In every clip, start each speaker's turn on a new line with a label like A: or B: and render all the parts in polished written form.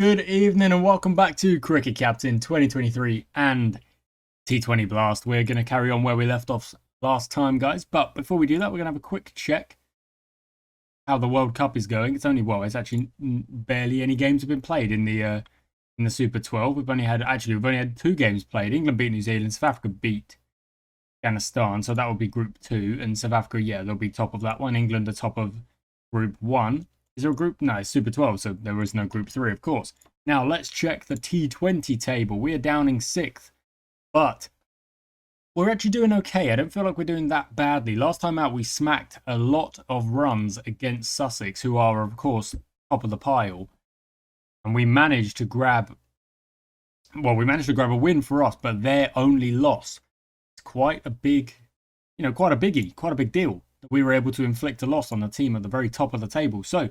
A: Good evening and welcome back to Cricket Captain 2023 and T20 Blast. We're going to carry on where we left off last time, guys. But before we do that, we're going to have a quick check how the World Cup is going. It's only, well, it's actually barely any games have been played in the Super 12. We've only had 2 games played. England beat New Zealand, South Africa beat Afghanistan. So that will be Group 2. And South Africa, yeah, they'll be top of that one. England are top of Group 1. Is there a group? No, it's Super 12, so there is no Group 3, of course. Now, let's check the T20 table. We are downing 6th, but we're actually doing okay. I don't feel like we're doing that badly. Last time out, we smacked a lot of runs against Sussex, who are, of course, top of the pile. And we managed to grab a win for us, but their only loss. It's quite a big, quite a big deal. We were able to inflict a loss on the team at the very top of the table. So,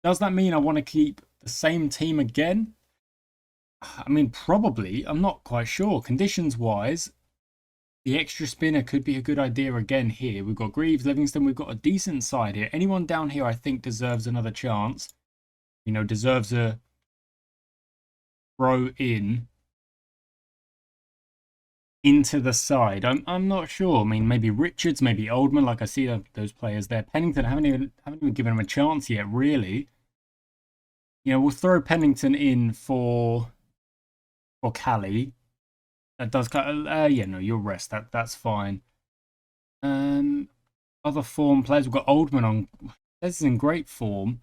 A: does that mean I want to keep the same team again? I mean, probably. I'm not quite sure. Conditions-wise, the extra spinner could be a good idea again here. We've got Greaves, Livingston. We've got a decent side here. Anyone down here, I think, deserves another chance. Deserves a throw into the side. I'm not sure. I mean, maybe Richards, maybe Oldman. Like I see those players there. Pennington, I haven't even given him a chance yet, really. We'll throw Pennington in for Cali. That does yeah, no, you'll rest. That's fine. Other form players, we've got Oldman on. This is in great form.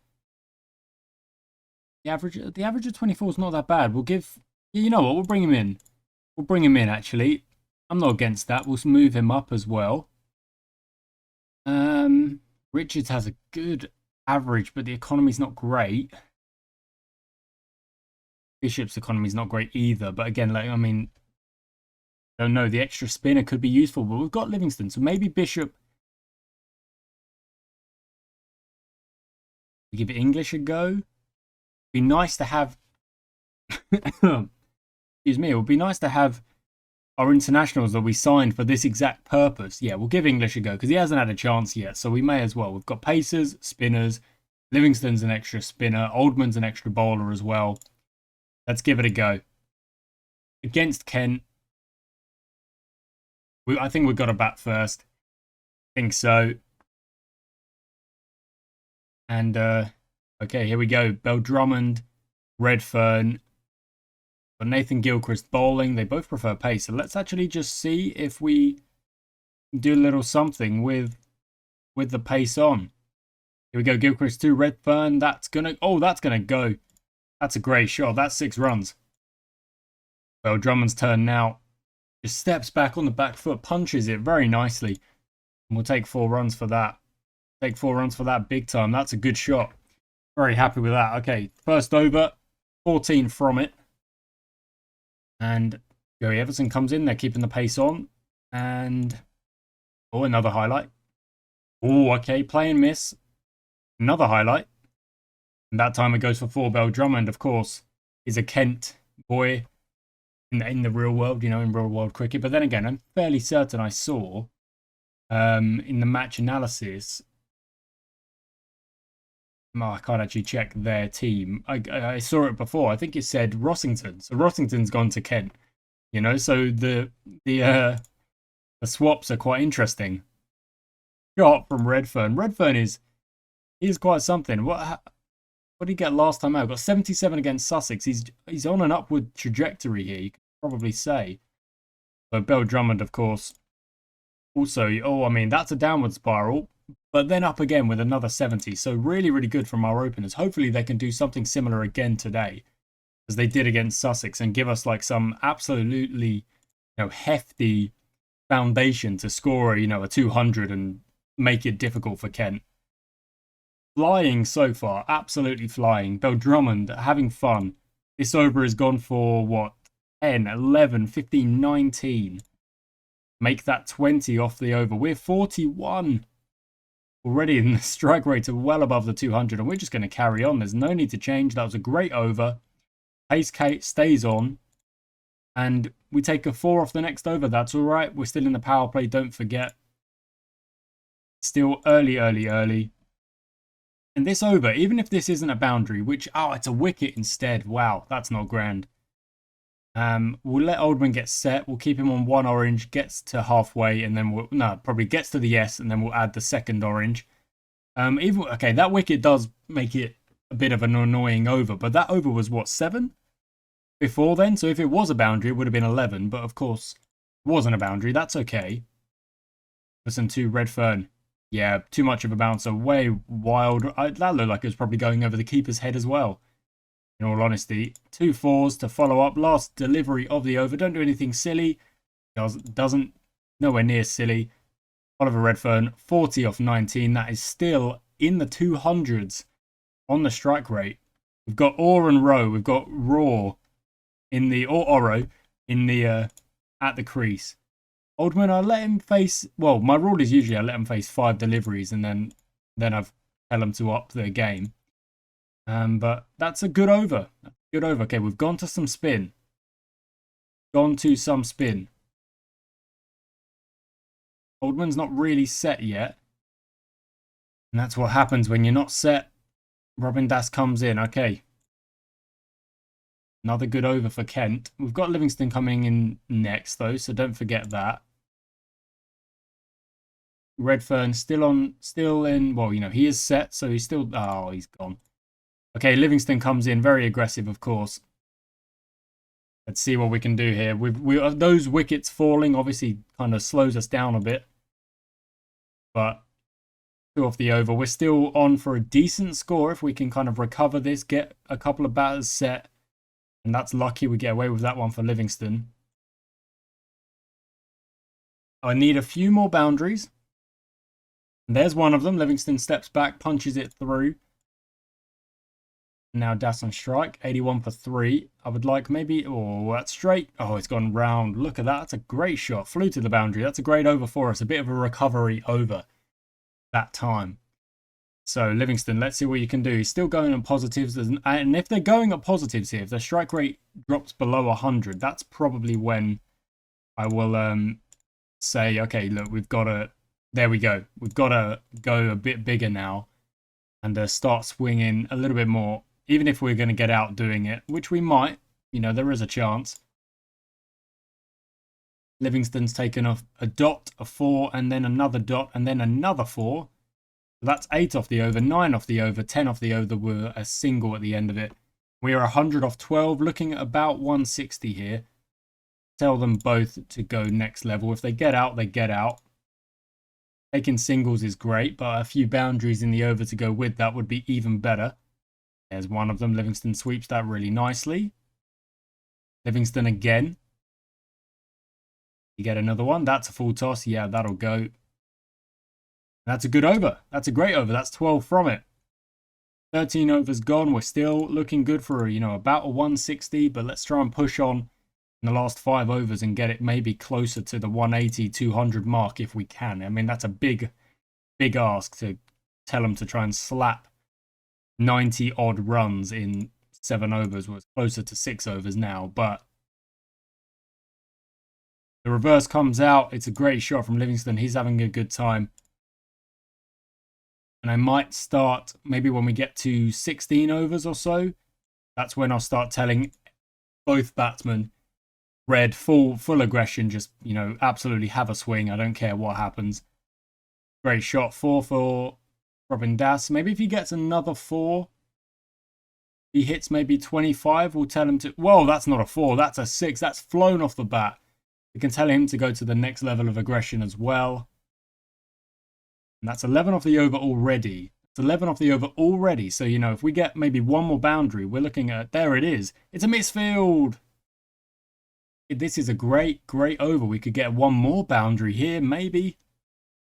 A: The average of 24 is not that bad. We'll give. You know what? We'll bring him in. We'll bring him in, actually. I'm not against that. We'll move him up as well. Richards has a good average, but the economy's not great. Bishop's economy is not great either. But again, I don't know. The extra spinner could be useful, but we've got Livingston. So maybe Bishop. We give English a go. Be nice to have. Excuse me. It would be nice to have our internationals that we signed for this exact purpose. Yeah, we'll give English a go because he hasn't had a chance yet. So we may as well. We've got pacers, spinners. Livingston's an extra spinner. Oldman's an extra bowler as well. Let's give it a go. Against Kent. I think we've got to bat first. I think so. And, okay, here we go. Bell Drummond, Redfern. But Nathan Gilchrist bowling. They both prefer pace. So let's actually just see if we do a little something with the pace on. Here we go. Gilchrist 2, Redfern. That's going to go. That's a great shot. That's 6 runs. Well, Drummond's turn now. Just steps back on the back foot, punches it very nicely. And we'll take 4 runs for that. Take 4 runs for that big time. That's a good shot. Very happy with that. Okay, first over. 14 from it. And Joey Everton comes in. They're keeping the pace on. And, another highlight. Okay, play and miss. Another highlight. And that time it goes for 4. Bell Drummond, of course, is a Kent boy in the real world, in real world cricket. But then again, I'm fairly certain I saw in the match analysis. I can't actually check their team. I saw it before. I think it said Rossington. So Rossington's gone to Kent. So the swaps are quite interesting. Shot from Redfern. Redfern is quite something. What did he get last time out? Got 77 against Sussex. He's on an upward trajectory here, you could probably say. So Bell Drummond, of course. Also, that's a downward spiral. But then up again with another 70. So really, really good from our openers. Hopefully they can do something similar again today, as they did against Sussex, and give us like some absolutely, hefty foundation to score, a 200 and make it difficult for Kent. Flying so far, absolutely flying. Bell Drummond having fun. This over has gone for what? 10, 11, 15, 19. Make that 20 off the over. We're 41 already, in the strike rate are well above the 200, and we're just going to carry on. There's no need to change. That was a great over. Pace stays on, and we take a 4 off the next over. That's all right. We're still in the power play. Don't forget. Still early. And this over, even if this isn't a boundary, which, oh, it's a wicket instead. Wow, that's not grand. We'll let Oldman get set. We'll keep him on 1 orange, gets to halfway, and then probably gets to the yes, and then we'll add the second orange. Okay, that wicket does make it a bit of an annoying over, but that over was what, 7 before then? So if it was a boundary, it would have been 11, but of course, it wasn't a boundary. That's okay. Listen to Redfern. Yeah, too much of a bouncer. Way wild. That looked like it was probably going over the keeper's head as well. In all honesty, 2 fours to follow up. Last delivery of the over. Don't do anything silly. Doesn't. Nowhere near silly. Oliver Redfern, 40 off 19. That is still in the 200s on the strike rate. We've got Orr and Rowe. We've got Raw in the, or Oro in the, at the crease. Oldman, I let him face, well, my rule is usually I let him face 5 deliveries and then I tell him to up the game. But that's a good over. Good over. Okay, we've gone to some spin. Oldman's not really set yet. And that's what happens when you're not set. Robin Das comes in. Okay. Another good over for Kent. We've got Livingston coming in next, though, so don't forget that. Redfern still in, well, you know, he is set, so he's still, oh, he's gone. Okay, Livingston comes in, very aggressive, of course. Let's see what we can do here. Those wickets falling obviously kind of slows us down a bit. But 2 off the over. We're still on for a decent score if we can kind of recover this, get a couple of batters set. And that's lucky we get away with that one for Livingston. I need a few more boundaries. And there's one of them. Livingston steps back, punches it through. Now Das on strike, 81 for 3. I would like maybe, oh, that's straight. Oh, it's gone round. Look at that. That's a great shot. Flew to the boundary. That's a great over for us. A bit of a recovery over that time. So Livingston, let's see what you can do. He's still going on positives. And if they're going at positives here, if their strike rate drops below 100, that's probably when I will say, okay, look, we've got to, there we go. We've got to go a bit bigger now and start swinging a little bit more. Even if we're going to get out doing it, which we might, you know, there is a chance. Livingston's taken off a dot, a 4, and then another dot, and then another 4. That's 8 off the over, 9 off the over, 10 off the over were a single at the end of it. We are 100 off 12, looking at about 160 here. Tell them both to go next level. If they get out, they get out. Taking singles is great, but a few boundaries in the over to go with that would be even better. There's one of them. Livingston sweeps that really nicely. Livingston again. You get another one. That's a full toss. Yeah, that'll go. That's a good over. That's a great over. That's 12 from it. 13 overs gone. We're still looking good for, you know, about a 160, but let's try and push on in the last 5 overs and get it maybe closer to the 180, 200 mark if we can. I mean, that's a big ask to tell them to try and slap 90 odd runs in 7 overs. Was closer to 6 overs now, but the reverse comes out. It's a great shot from Livingston. He's having a good time. And I might start maybe when we get to 16 overs or so. That's when I'll start telling both batsmen, Red, full aggression, just, you know, absolutely have a swing. I don't care what happens. Great shot. 4 for Robin Das. Maybe if he gets another 4, he hits maybe 25, we'll tell him to, whoa, that's not a 4, that's a 6. That's flown off the bat. We can tell him to go to the next level of aggression as well. And that's 11 off the over already. It's 11 off the over already. So, you know, if we get maybe one more boundary, we're looking at, there it is. It's a misfield. This is a great over. We could get one more boundary here, maybe.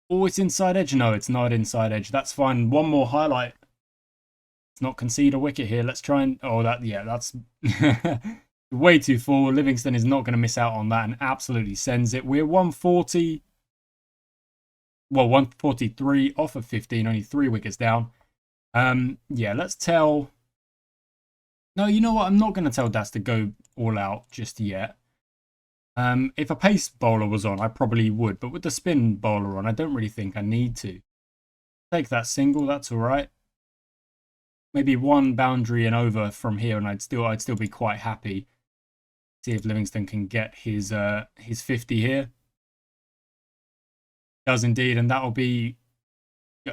A: Oh, it's inside edge. No, it's not inside edge. That's fine. One more highlight. Let's not concede a wicket here. Let's try and, oh, that, yeah, that's way too full. Livingston is not going to miss out on that and absolutely sends it. We're 140. Well, 143 off of 15, only 3 wickets down. Yeah, let's tell... No, you know what? I'm not going to tell Das to go all out just yet. If a pace bowler was on, I probably would. But with the spin bowler on, I don't really think I need to. Take that single, that's all right. maybe one boundary and over from here, and I'd still be quite happy. See if Livingston can get his 50 here. Does indeed, and that'll be,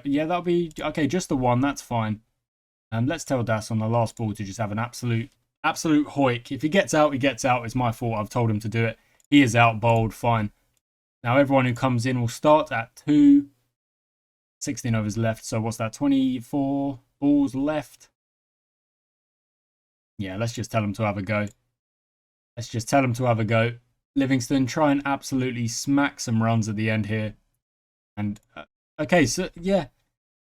A: yeah, that'll be okay. Just the one, that's fine. And let's tell Das on the last ball to just have an absolute hoik. If he gets out, he gets out. It's my fault. I've told him to do it. He is out bowled. Fine. Now everyone who comes in will start at 2. 16 overs left. So what's that? 24 balls left. Yeah, let's just tell him to have a go. Let's just tell him to have a go. Livingston, try and absolutely smack some runs at the end here. And, okay, so, yeah.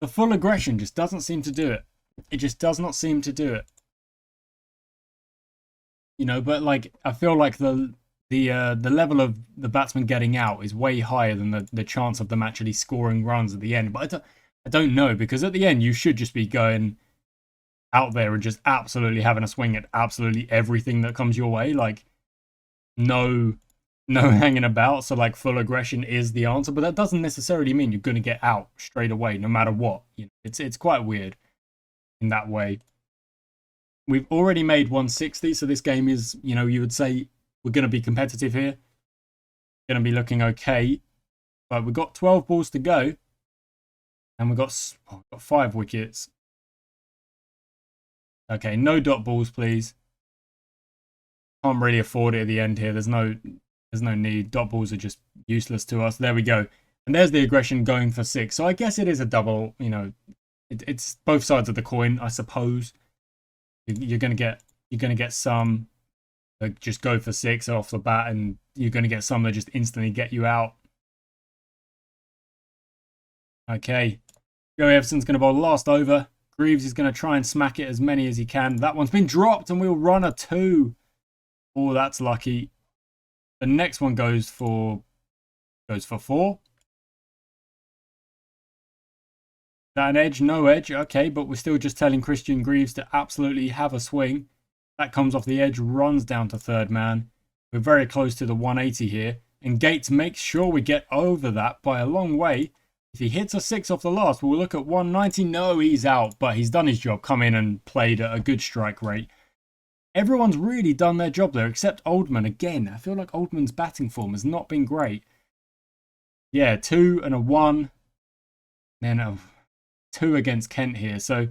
A: The full aggression just doesn't seem to do it. It just does not seem to do it. You know, but, like, I feel like the level of the batsman getting out is way higher than the chance of them actually scoring runs at the end. But I don't know, because at the end, you should just be going out there and just absolutely having a swing at absolutely everything that comes your way. Like, no hanging about. So, like, full aggression is the answer. But that doesn't necessarily mean you're going to get out straight away, no matter what. You know, it's quite weird in that way. We've already made 160, so this game is, you know, you would say we're going to be competitive here. Going to be looking okay. But we've got 12 balls to go. And we've got 5 wickets. Okay, no dot balls, please. Can't really afford it at the end here. There's no need. Dot balls are just useless to us. There we go. And there's the aggression going for 6. So I guess it is a double, you know. It's both sides of the coin, I suppose. You're gonna get some that just go for 6 off the bat, and you're gonna get some that just instantly get you out. Okay. Joey Everson's gonna bowl the last over. Greaves is gonna try and smack it as many as he can. That one's been dropped, and we'll run a 2. Oh, that's lucky. The next one goes for 4. Is that an edge? No edge. Okay, but we're still just telling Christian Greaves to absolutely have a swing. That comes off the edge, runs down to third man. We're very close to the 180 here. And Gates makes sure we get over that by a long way. If he hits a 6 off the last, we'll look at 190. No, he's out, but he's done his job. Come in and played at a good strike rate. Everyone's really done their job there, except Oldman. Again, I feel like Oldman's batting form has not been great. Yeah, 2 and a 1. Then a 2 against Kent here. So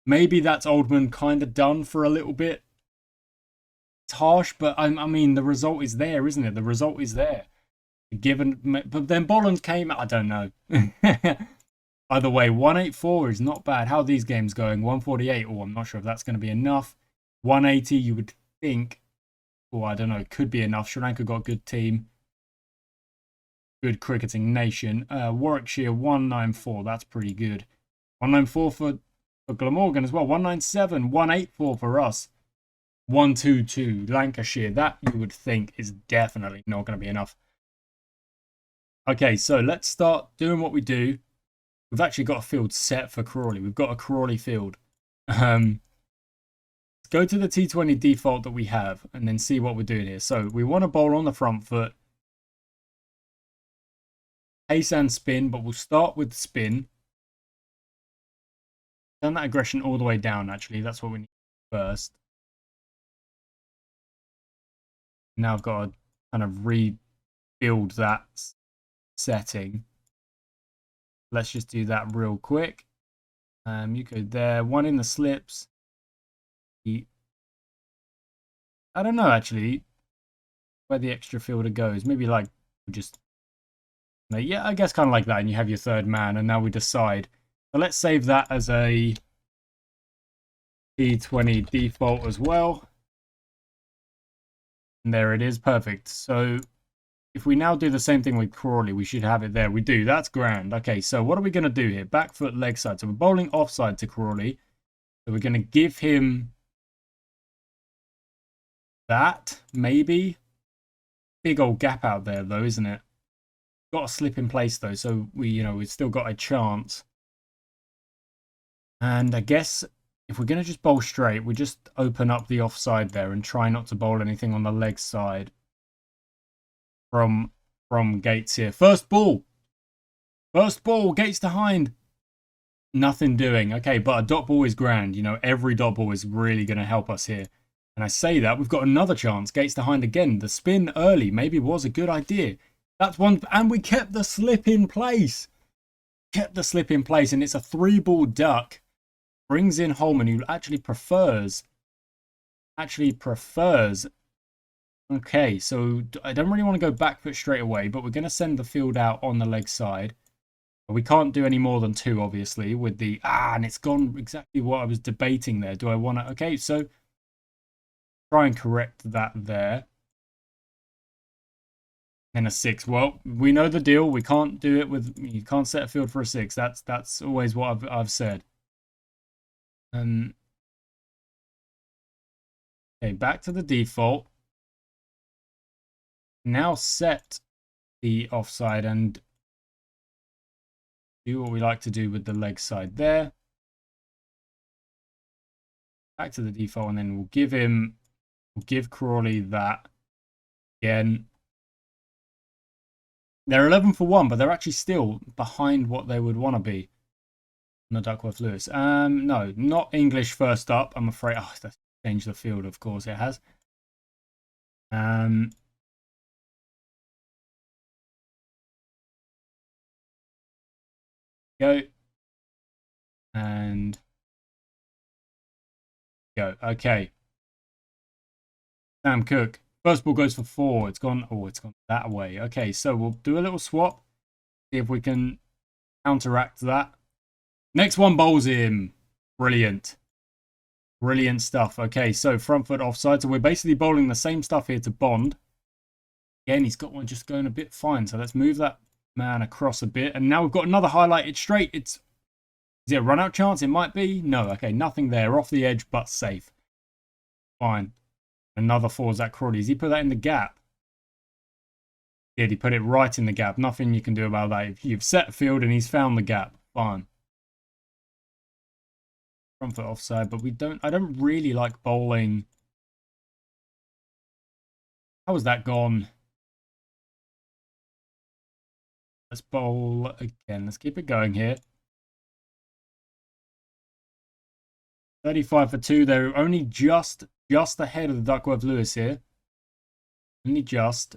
A: maybe that's Oldman kind of done for a little bit. It's harsh, but I mean, the result is there, isn't it? The result is there. Given, but then Bolland came, I don't know. Either way, 184 is not bad. How are these games going? 148, oh, I'm not sure if that's going to be enough. 180, you would think, oh, I don't know, could be enough. Sri Lanka got a good team. Good cricketing nation. Warwickshire, 194, that's pretty good. 194 for Glamorgan as well. 197, 184 for us. 122, Lancashire. That you would think is definitely not going to be enough. Okay, so let's start doing what we do. We've actually got a field set for Crawley. We've got a Crawley field. Let's go to the T20 default that we have and then see what we're doing here. So we want to bowl on the front foot. Pace and spin, but we'll start with spin. Turn that aggression all the way down, actually. That's what we need first. Now I've got to kind of rebuild that setting. Let's just do that real quick. You go there. 1 in the slips. I don't know, actually, where the extra fielder goes. Maybe, like, just... Yeah, I guess kind of like that. And you have your third man. And now we decide. So let's save that as a T20 default as well. And there it is. Perfect. So if we now do the same thing with Crawley, we should have it there. We do. That's grand. Okay, so what are we going to do here? Back foot, leg side. So we're bowling offside to Crawley. So we're going to give him that, maybe. Big old gap out there, though, isn't it? Got to slip in place, though, so we've still got a chance. And I guess if we're going to just bowl straight, we just open up the offside there and try not to bowl anything on the leg side from Gates here. First ball, Gates to Hind. Nothing doing. Okay, but a dot ball is grand. You know, every dot ball is really going to help us here. And I say that, we've got another chance. Gates to hind again. The spin early maybe was a good idea. That's one. And we kept the slip in place. Kept the slip in place. And it's a 3-ball duck. Brings in Holman, who actually prefers. Okay, so I don't really want to go back foot straight away, but we're going to send the field out on the leg side. We can't do any more than 2, obviously, with the... and it's gone exactly what I was debating there. Do I want to... Okay, so try and correct that there. And a 6. Well, we know the deal. We can't do it with... You can't set a field for a 6. That's always what I've said. Okay, back to the default. Now set the offside and do what we like to do with the leg side there. Back to the default, and then we'll give Crawley that again. They're 11 for 1, but they're actually still behind what they would want to be. No, Duckworth Lewis. No, not English first up, I'm afraid. Oh, that's changed the field, of course it has. Go. And go. Okay. Sam Cook. First ball goes for 4. It's gone. Oh, it's gone that way. Okay, so we'll do a little swap. See if we can counteract that. Next one bowls him. Brilliant. Brilliant stuff. Okay, so front foot offside. So we're basically bowling the same stuff here to Bond. Again, he's got one just going a bit fine. So let's move that man across a bit. And now we've got another highlighted straight. Is it a run-out chance? It might be. No, okay, nothing there. Off the edge, but safe. Fine. Another 4. Zach Crawley. Does he put that in the gap? Did he put it right in the gap? Nothing you can do about that. If you've set a field and he's found the gap, fine. Front foot offside, but I don't really like bowling. How has that gone? Let's bowl again. Let's keep it going here. 35 for 2. They're only just ahead of the Duckworth Lewis here. Only just.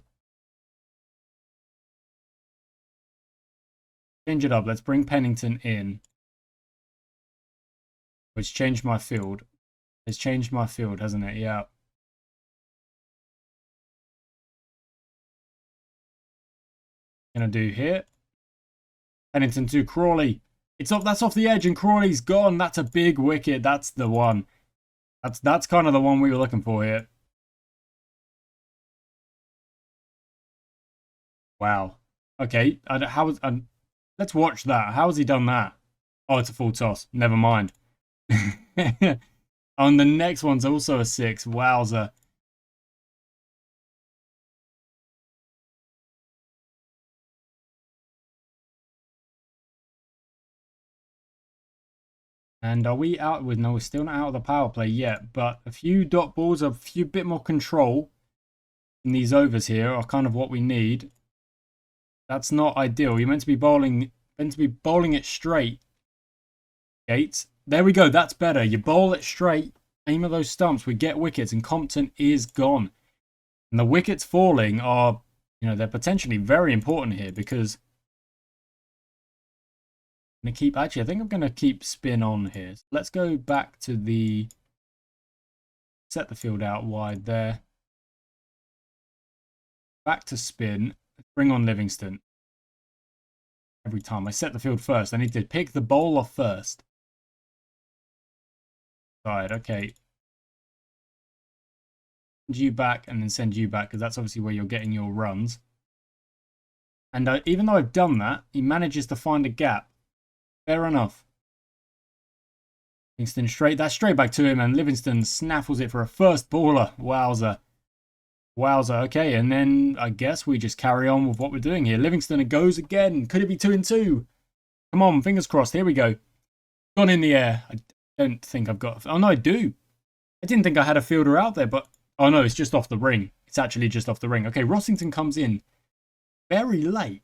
A: Change it up. Let's bring Pennington in. It's changed my field. It's changed my field, hasn't it? Yeah. Gonna do here. Pennington to Crawley. That's off the edge and Crawley's gone. That's a big wicket. That's the one. That's kind of the one we were looking for here. Wow. Okay. Let's watch that. How has he done that? Oh, it's a full toss. Never mind. On the next one's also a 6. Wowzer. And are we out with... No, we're still not out of the power play yet. But a few dot balls, a few bit more control in these overs here are kind of what we need. That's not ideal. You're meant to be bowling it straight. Gates. There we go. That's better. You bowl it straight. Aim at those stumps. We get wickets and Compton is gone. And the wickets falling are, they're potentially very important here because I'm going to keep... Actually, I think I'm going to keep spin on here. So let's go back to the... Set the field out wide there. Back to spin. Bring on Livingston. Every time I set the field first, I need to pick the bowler first. Right, okay. Send you back and then send you back because that's obviously where you're getting your runs. And even though I've done that, he manages to find a gap. Fair enough. Livingston straight. That's straight back to him and Livingston snaffles it for a first baller. Wowzer. Wowzer. Okay, and then I guess we just carry on with what we're doing here. Livingston goes again. Could it be 2 and 2? Come on, fingers crossed. Here we go. Gone in the air. I don't think I've got... Oh, no, I do. I didn't think I had a fielder out there, but... Oh, no, it's just off the ring. It's actually just off the ring. Okay, Rossington comes in very late.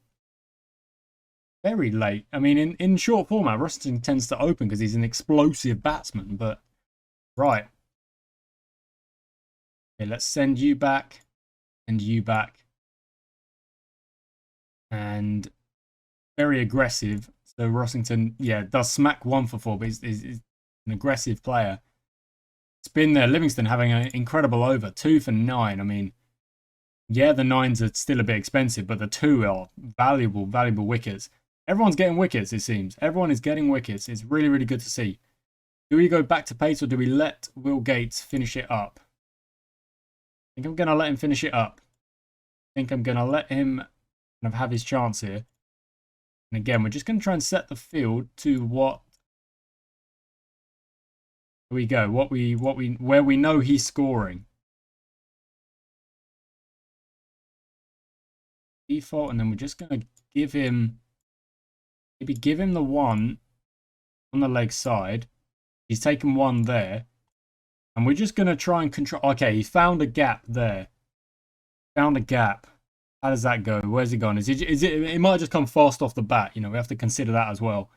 A: very late. I mean, in short format, Rossington tends to open because he's an explosive batsman. But right, okay, let's send you back and you back, and very aggressive. So Rossington, yeah, does smack 1 for 4, but he's an aggressive player. Spin there, Livingston having an incredible over, 2 for 9. I mean, yeah, the 9s are still a bit expensive, but the 2 are valuable wickets. Everyone's getting wickets, it seems. Everyone is getting wickets. It's really, really good to see. Do we go back to pace or do we let Will Gates finish it up? I think I'm going to let him finish it up. I think I'm going to let him kind of have his chance here. And again, we're just going to try and set the field to what... Here we go. Where we know he's scoring. Default, and then we're just going to give him... Maybe give him the 1 on the leg side. He's taken 1 there. And we're just going to try and control... Okay, he found a gap there. Found a gap. How does that go? Where's he gone? It might just come fast off the bat. You know, we have to consider that as well.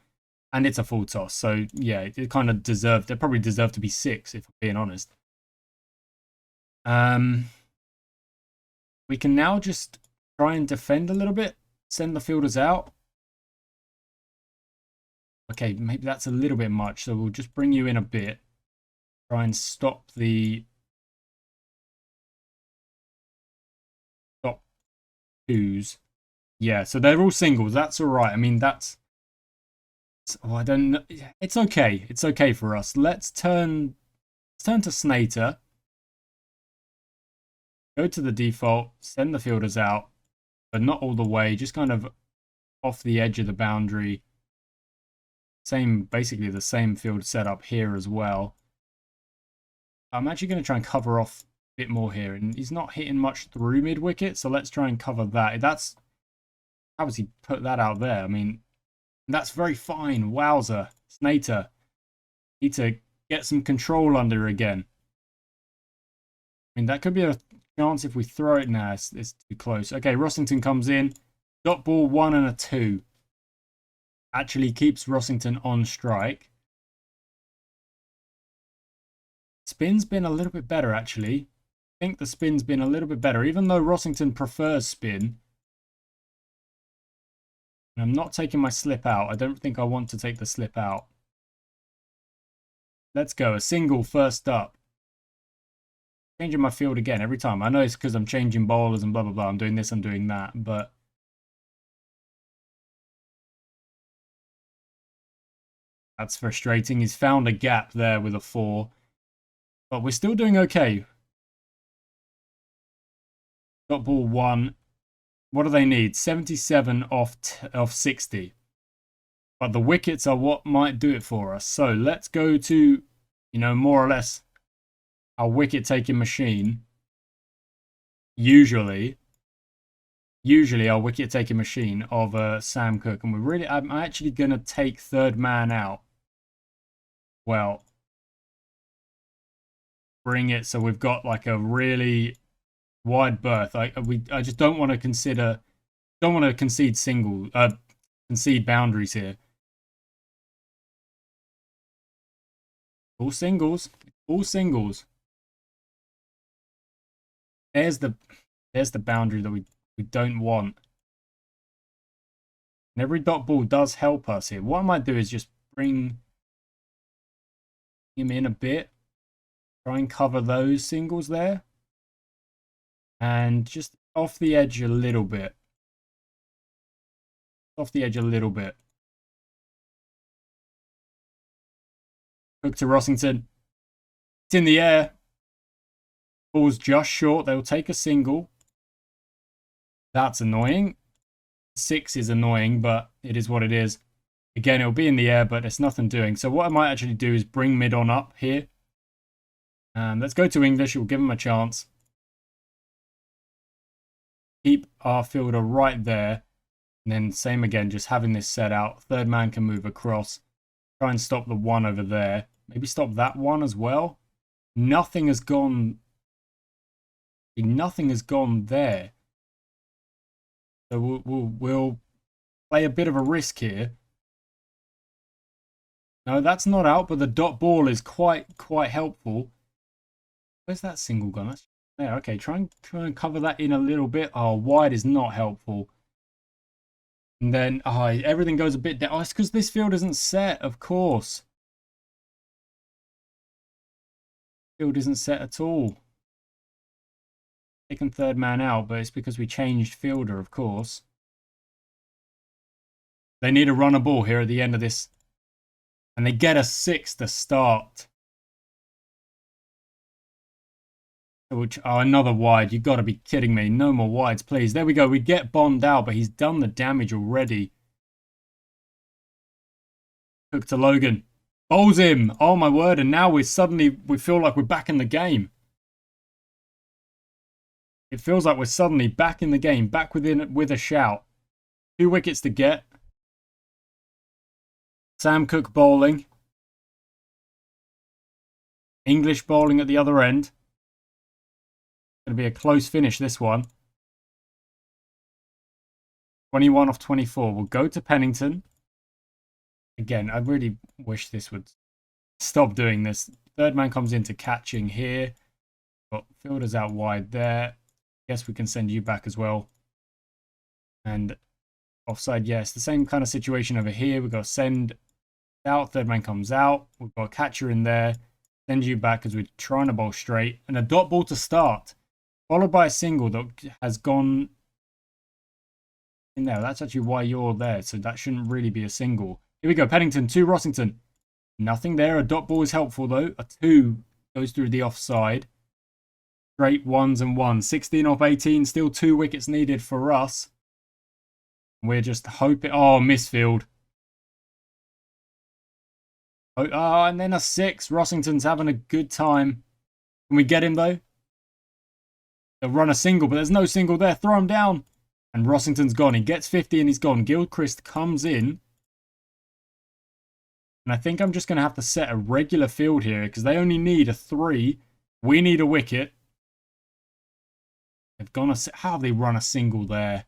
A: And it's a full toss. So, yeah, it kind of deserved... It probably deserved to be 6, if I'm being honest. We can now just try and defend a little bit. Send the fielders out. Okay, maybe that's a little bit much. So we'll just bring you in a bit. Try and stop the... Stop 2s. Yeah, so they're all singles. That's all right. I mean, that's... Oh, I don't know. It's okay. It's okay for us. Let's turn to Snater. Go to the default. Send the fielders out. But not all the way. Just kind of off the edge of the boundary. Basically the same field setup here as well. I'm actually going to try and cover off a bit more here. And he's not hitting much through mid-wicket. So let's try and cover that. How does he put that out there? I mean... That's very fine. Wowzer. Snater. Need to get some control under again. I mean, that could be a chance if we throw it now. It's too close. Okay, Rossington comes in. Dot ball 1 and a 2. Actually keeps Rossington on strike. Spin's been a little bit better, actually. I think the spin's been a little bit better. Even though Rossington prefers spin... I'm not taking my slip out. I don't think I want to take the slip out. Let's go. A single first up. Changing my field again every time. I know it's because I'm changing bowlers and blah, blah, blah. I'm doing this, I'm doing that. But that's frustrating. He's found a gap there with a 4. But we're still doing okay. Got ball 1. What do they need? 77 off 60. But the wickets are what might do it for us. So let's go to, you know, more or less our wicket-taking machine. Usually our wicket-taking machine of Sam Cook. And I'm actually going to take third man out. Well, bring it so we've got like a really... wide berth. I just don't want to concede concede boundaries here. All singles. There's the boundary that we don't want. And every dot ball does help us here. What I might do is just bring him in a bit. Try and cover those singles there. And just off the edge a little bit. Off the edge a little bit. Hook to Rossington. It's in the air. Ball's just short. They'll take a single. That's annoying. 6 is annoying, but it is what it is. Again, it'll be in the air, but there's nothing doing. So what I might actually do is bring mid on up here. Let's go to English. We'll give him a chance. Keep our fielder right there. And then same again, just having this set out. Third man can move across. Try and stop the 1 over there. Maybe stop that 1 as well. Nothing has gone there. So we'll play a bit of a risk here. No, that's not out, but the dot ball is quite helpful. Where's that single gone? That's there. Okay, try and cover that in a little bit. Oh, wide is not helpful. And then everything goes a bit down. Oh, it's because this field isn't set, of course. Field isn't set at all. Taken third man out, but it's because we changed fielder, of course. They need to run a ball here at the end of this. And they get a 6 to start. Which, another wide. You've got to be kidding me. No more wides, please. There we go. We get bombed out, but he's done the damage already. Hook to Logan. Bowls him. Oh, my word. And now we feel like we're back in the game. It feels like we're suddenly back in the game. Back with a shout. 2 wickets to get. Sam Cook bowling. English bowling at the other end. Going to be a close finish, this one. 21 off 24. We'll go to Pennington. Again, I really wish this would stop doing this. Third man comes into catching here. Got fielders out wide there. Guess we can send you back as well. And offside, yes. The same kind of situation over here. We've got to send out. Third man comes out. We've got a catcher in there. Send you back as we're trying to bowl straight. And a dot ball to start. Followed by a single that has gone in there. That's actually why you're there. So that shouldn't really be a single. Here we go. Pennington to Rossington. Nothing there. A dot ball is helpful though. A 2 goes through the offside. Straight 1s and 1s. 16 off 18. Still 2 wickets needed for us. We're just hoping. Oh, misfield. Oh, and then a 6. Rossington's having a good time. Can we get him though? They'll run a single, but there's no single there. Throw him down. And Rossington's gone. He gets 50 and he's gone. Gilchrist comes in. And I think I'm just going to have to set a regular field here because they only need a 3. We need a wicket. They've gone how have they run a single there?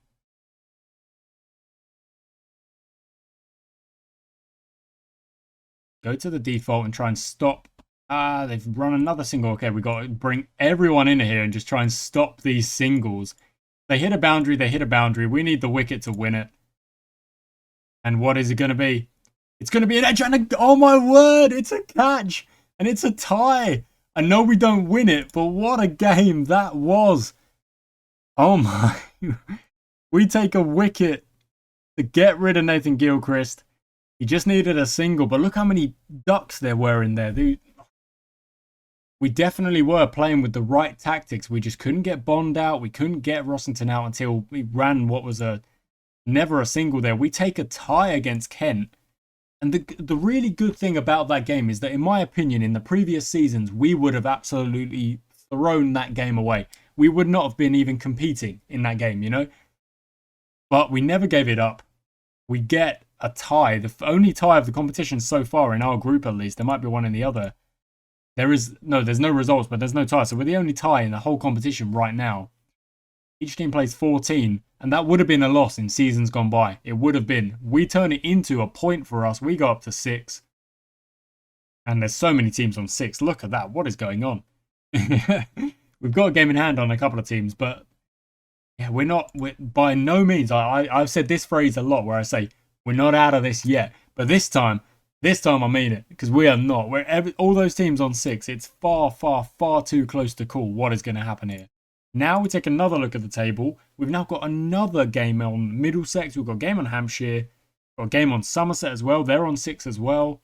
A: Go to the default and try and stop. They've run another single. Okay, we've got to bring everyone in here and just try and stop these singles. They hit a boundary, they hit a boundary. We need the wicket to win it. And what is it going to be? It's going to be an edge and oh my word, it's a catch. And it's a tie. I know we don't win it, but what a game that was. Oh my. We take a wicket to get rid of Nathan Gilchrist. He just needed a single, but look how many ducks there were in there. We definitely were playing with the right tactics. We just couldn't get Bond out. We couldn't get Rossington out until we ran what was never a single there. We take a tie against Kent. And the really good thing about that game is that, in my opinion, in the previous seasons, we would have absolutely thrown that game away. We would not have been even competing in that game, you know? But we never gave it up. We get a tie, the only tie of the competition so far in our group at least. There might be one in the other. There's no results, but there's no tie. So we're the only tie in the whole competition right now. Each team plays 14, and that would have been a loss in seasons gone by. It would have been. We turn it into a point for us. We go up to 6. And there's so many teams on 6. Look at that. What is going on? We've got a game in hand on a couple of teams, but yeah, we're by no means. I've said this phrase a lot where I say, we're not out of this yet. But this time I mean it, because we are not. All those teams on 6, it's far, far, far too close to call what is going to happen here. Now we take another look at the table. We've now got another game on Middlesex. We've got a game on Hampshire. Got a game on Somerset as well. They're on 6 as well.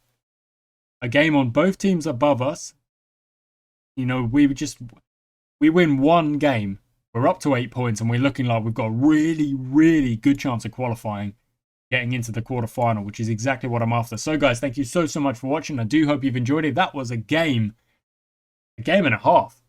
A: A game on both teams above us. You know, we win one game. We're up to 8 points and we're looking like we've got a really, really good chance of qualifying, getting into the quarterfinal, which is exactly what I'm after. So guys, thank you so much for watching. I do hope you've enjoyed it. That was a game and a half.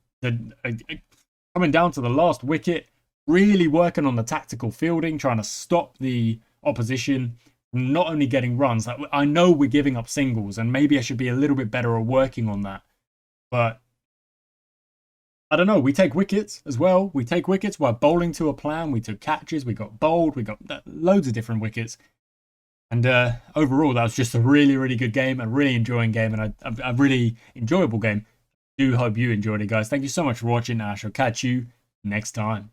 A: Coming down to the last wicket, really working on the tactical fielding, trying to stop the opposition from not only getting runs. I know we're giving up singles, and maybe I should be a little bit better at working on that. But I don't know. We take wickets as well. We take wickets while bowling to a plan. We took catches. We got bowled. We got loads of different wickets. And overall, that was just a really, really good game, a really enjoying game, and a really enjoyable game. Do hope you enjoyed it, guys. Thank you so much for watching, and I shall catch you next time.